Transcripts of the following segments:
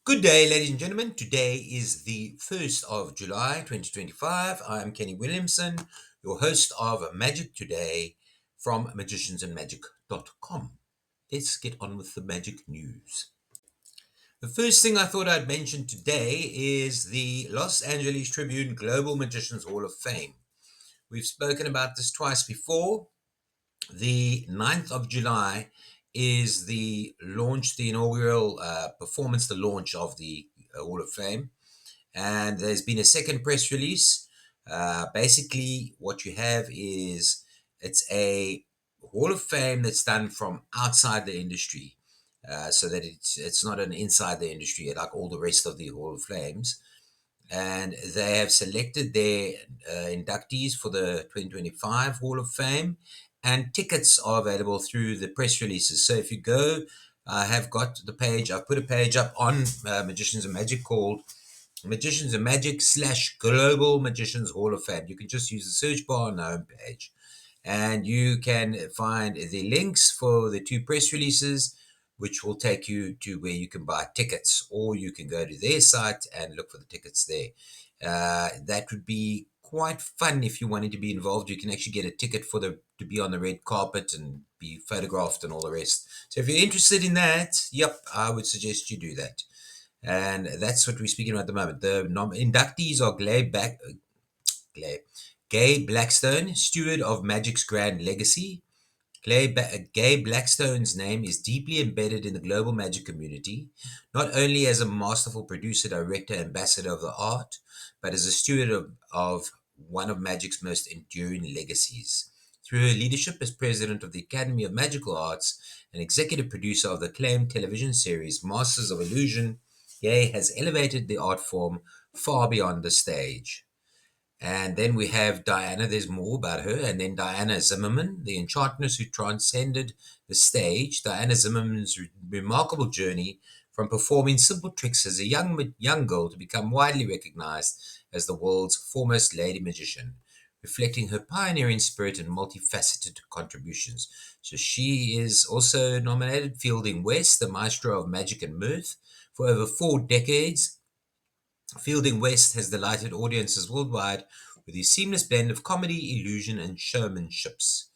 Good day, ladies and gentlemen. Today is the 1st of July, 2025. I'm Kenny Williamson, your host of Magic Today from magiciansandmagic.com. Let's get on with the magic news. The first thing I thought I'd mention today is the Los Angeles Tribune Global Magicians Hall of Fame. We've spoken about this twice before. The 9th of July is the inaugural performance, the launch of the Hall of Fame. And there's been a second press release. Basically, what you have is it's a Hall of Fame that's done from outside the industry, so that it's not an inside the industry like all the rest of the Hall of Fames. And they have selected their inductees for the 2025 Hall of Fame, and tickets are available through the press releases. So if you go, I have got the page, I've put a page up on Magicians and Magic called Magicians and Magic / Global Magicians Hall of Fame. You can just use the search bar on the homepage, and you can find the links for the two press releases, which will take you to where you can buy tickets, or you can go to their site and look for the tickets there. That would be quite fun if you wanted to be involved. You can actually get a ticket to be on the red carpet and be photographed and all the rest. So if you're interested in that, yep, I would suggest you do that. And that's what we're speaking about at the moment. The inductees are Gay Blackstone, steward of Magic's grand legacy. Gay Blackstone's name is deeply embedded in the global magic community, not only as a masterful producer, director, ambassador of the art, but as a steward of one of Magic's most enduring legacies. Through her leadership as president of the Academy of Magical Arts and executive producer of the acclaimed television series Masters of Illusion, Gay has elevated the art form far beyond the stage. And then we have Diana, there's more about her. And then Diana Zimmerman, the enchantress who transcended the stage. Diana Zimmerman's remarkable journey from performing simple tricks as a young girl to become widely recognized as the world's foremost lady magician, reflecting her pioneering spirit and multifaceted contributions. So she is also nominated Fielding West, the maestro of magic and mirth. For over 4 decades, Fielding West has delighted audiences worldwide with his seamless blend of comedy, illusion, and showmanships.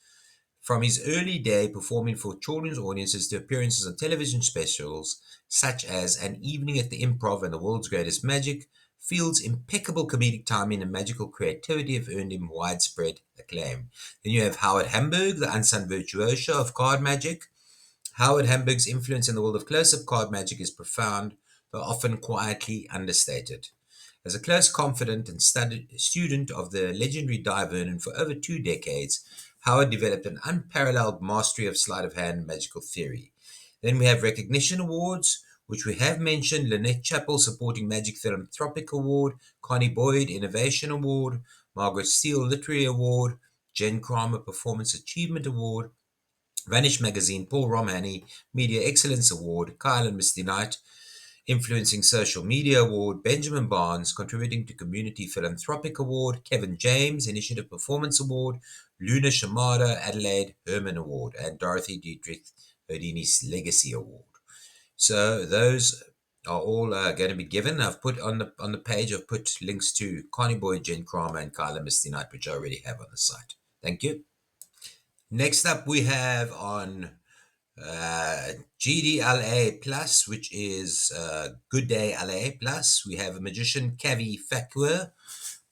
From his early day performing for children's audiences to appearances on television specials such as An Evening at the Improv and The World's Greatest Magic, Field's impeccable comedic timing and magical creativity have earned him widespread acclaim. Then you have Howard Hamburg, the unsung virtuoso of card magic. Howard Hamburg's influence in the world of close-up card magic is profound, though often quietly understated. As a close confidant and student of the legendary Di Vernon for over 2 decades, Howard developed an unparalleled mastery of sleight of hand magical theory. Then we have recognition awards, which we have mentioned: Lynette Chappell Supporting Magic Philanthropic Award, Connie Boyd Innovation Award, Margaret Steele Literary Award, Jen Kramer Performance Achievement Award, Vanish Magazine Paul Romani Media Excellence Award, Kyle and Misty Knight Influencing Social Media Award, Benjamin Barnes Contributing to Community Philanthropic Award, Kevin James Initiative Performance Award, Luna Shimada Adelaide Herman Award, and Dorothy Dietrich Houdini's Legacy Award. So those are all going to be given. I've put on the page, I've put links to Connie Boyd, Jen Kramer, and Kyla Misty Knight, which I already have on the site. Thank you. Next up, we have on GDLA Plus, which is Good Day LA Plus. We have a magician, Kavi Faquir,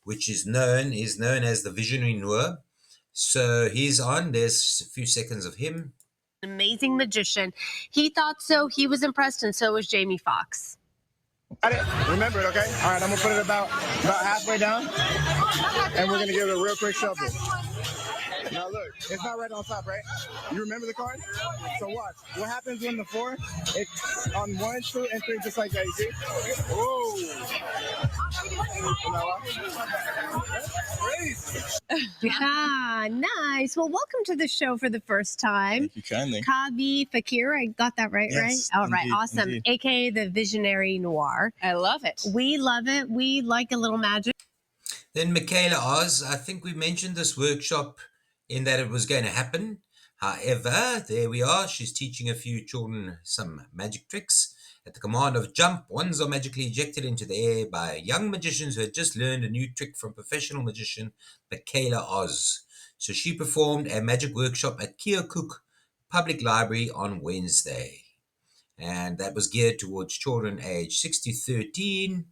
which is known as the Visionary Noir. So he's on. There's a few seconds of him. Amazing magician. He thought so. He was impressed, and so was Jamie Foxx. Got it. Remember it, okay? All right, I'm gonna put it about halfway down, and we're gonna give it a real quick shuffle. Now look, it's not right on top, right? You remember the card? So watch. What happens when the 4? It's on 1, 2, and 3, just like that. You see? Whoa! Nice. Well, welcome to the show for the first time. Thank you kindly. Kavi Faquir, I got that right, yes, right? All right, indeed, awesome. Indeed. AKA the Visionary Noir. I love it. We love it. We like a little magic. Then Mikayla Oz, I think we mentioned this workshop in that it was going to happen. However, there we are. She's teaching a few children some magic tricks. At the command of jump, wands are magically ejected into the air by young magicians who had just learned a new trick from professional magician Mikayla Oz. So she performed a magic workshop at Koch Public Library on Wednesday. And that was geared towards children aged 6 to 13.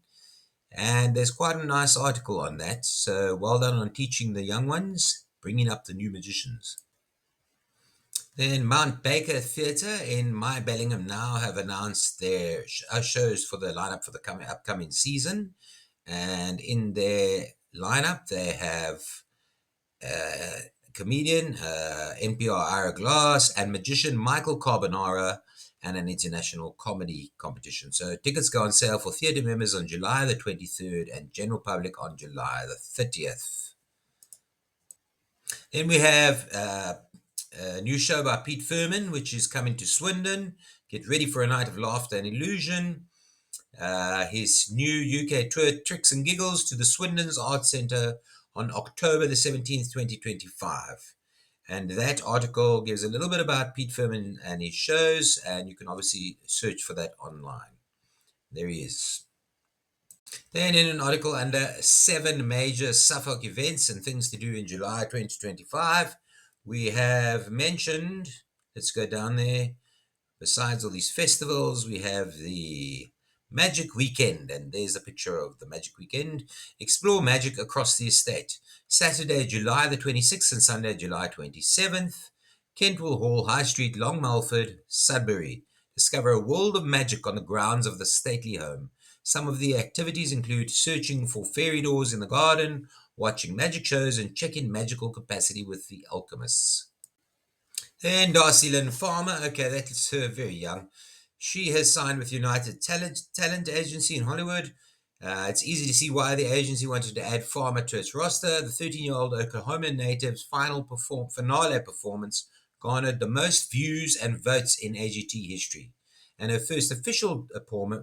And there's quite a nice article on that. So well done on teaching the young ones, bringing up the new magicians. Then Mount Baker Theatre in My Bellingham now have announced their shows for the lineup for the upcoming season. And in their lineup, they have comedian NPR Ira Glass and magician Michael Carbonara and an international comedy competition. So tickets go on sale for theatre members on July the 23rd and general public on July the 30th. Then we have a new show by Pete Firman, which is coming to Swindon. Get ready for a night of laughter and illusion. His new UK tour, Tricks and Giggles, to the Swindon's Arts Centre on October the 17th, 2025. And that article gives a little bit about Pete Firman and his shows, and you can obviously search for that online. There he is. Then in an article under 7 major Suffolk events and things to do in July 2025, we have mentioned, let's go down there, besides all these festivals, we have the Magic Weekend, and there's a picture of the Magic Weekend. Explore magic across the estate. Saturday, July the 26th and Sunday, July 27th. Kentwell Hall, High Street, Long Melford, Sudbury. Discover a world of magic on the grounds of the stately home. Some of the activities include searching for fairy doors in the garden, watching magic shows, and checking magical capacity with the alchemists. Then Darci Lynne Farmer, okay, that's her, very young. She has signed with United Talent Agency in Hollywood. It's easy to see why the agency wanted to add Farmer to its roster. The 13-year-old Oklahoma native's finale performance garnered the most views and votes in AGT history. And her first official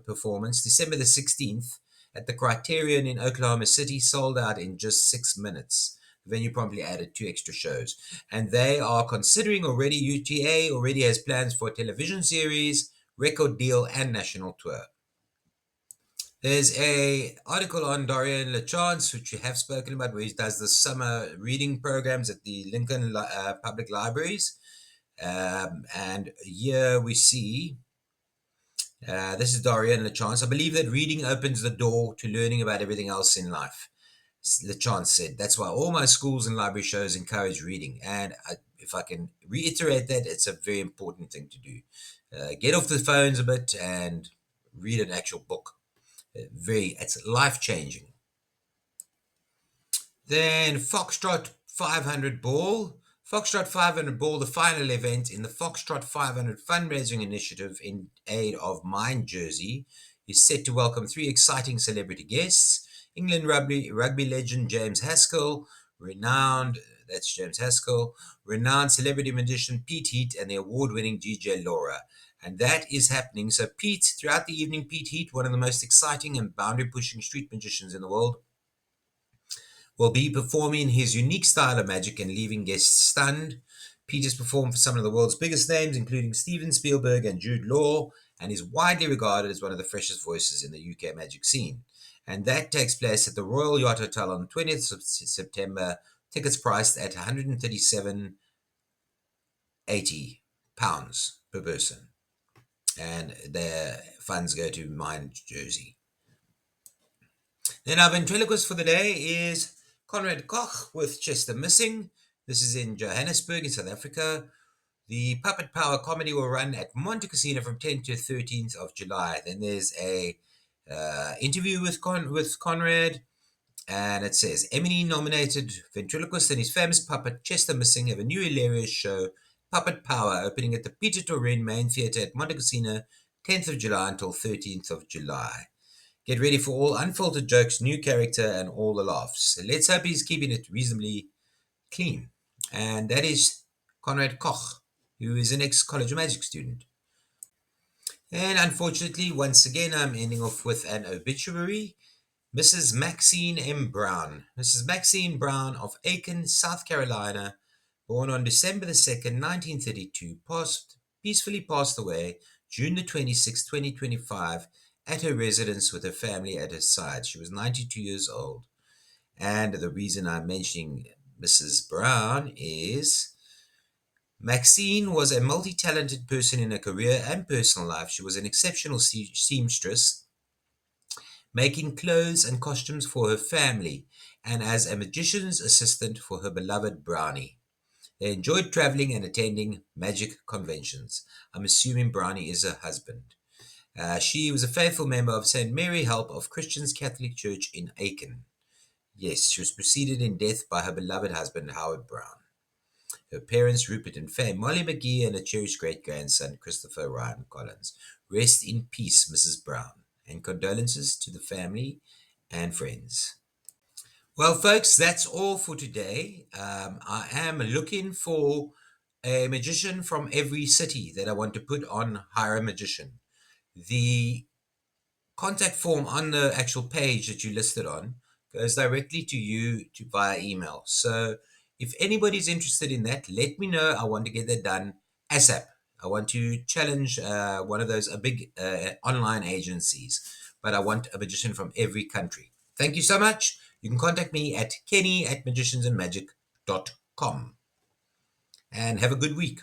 performance, December the 16th, at the Criterion in Oklahoma City, sold out in just 6 minutes. The venue promptly added 2 extra shows. And they are considering already, UTA already has plans for a television series, record deal, and national tour. There's a article on Dorian LaChance, which we have spoken about, where he does the summer reading programs at the Lincoln Public Libraries. And here we see, this is Dorian LaChance. I believe that reading opens the door to learning about everything else in life. LaChance said, that's why all my schools and library shows encourage reading. And if I can reiterate that, it's a very important thing to do. Get off the phones a bit and read an actual book. It's life-changing. Then Foxtrot500 Ball. Foxtrot500 Ball, the final event in the Foxtrot500 fundraising initiative in aid of Mind Jersey, is set to welcome 3 exciting celebrity guests. England rugby legend James Haskell, renowned celebrity magician Pete Heat, and the award-winning DJ Laura. And that is happening. So Pete, throughout the evening, Pete Heat, one of the most exciting and boundary-pushing street magicians in the world, will be performing his unique style of magic and leaving guests stunned. Pete has performed for some of the world's biggest names, including Steven Spielberg and Jude Law, and is widely regarded as one of the freshest voices in the UK magic scene. And that takes place at the Royal Yacht Hotel on 20th of September. Tickets priced at £137.80 per person. And the funds go to Mind Jersey. Then our ventriloquist for the day is Conrad Koch with Chester Missing. This is in Johannesburg in South Africa. The Puppet Power comedy will run at Monte Casino from 10th to 13th of July. Then there's a interview with Conrad, and it says, Emmy-nominated ventriloquist and his famous puppet Chester Missing have a new hilarious show, Puppet Power, opening at the Peter Torren Main Theatre at Monte Casino, 10th of July until 13th of July. Get ready for all unfiltered jokes, new character, and all the laughs. Let's hope he's keeping it reasonably clean. And that is Conrad Koch, who is an ex-College of Magic student. And unfortunately, once again, I'm ending off with an obituary. Mrs. Maxene M. Brown. Mrs. Maxene Brown of Aiken, South Carolina, born on December the 2nd, 1932, peacefully passed away June the 26th, 2025, at her residence with her family at her side. She was 92 years old. And the reason I'm mentioning Mrs. Brown is Maxene was a multi-talented person in her career and personal life. She was an exceptional seamstress, making clothes and costumes for her family, and as a magician's assistant for her beloved Brownie. They enjoyed traveling and attending magic conventions. I'm assuming Brownie is her husband. She was a faithful member of St. Mary Help of Christians Catholic Church in Aiken. Yes, she was preceded in death by her beloved husband, Howard Brown. Her parents, Rupert and Faye, Molly McGee, and a cherished great-grandson, Christopher Ryan Collins. Rest in peace, Mrs. Brown, and condolences to the family and friends. Well, folks, that's all for today. I am looking for a magician from every city that I want to put on Hire a Magician. The contact form on the actual page that you listed on goes directly to you via email. So if anybody's interested in that, let me know. I want to get that done ASAP. I want to challenge one of those big online agencies, but I want a magician from every country. Thank you so much. You can contact me at kenny@magiciansandmagic.com. And have a good week.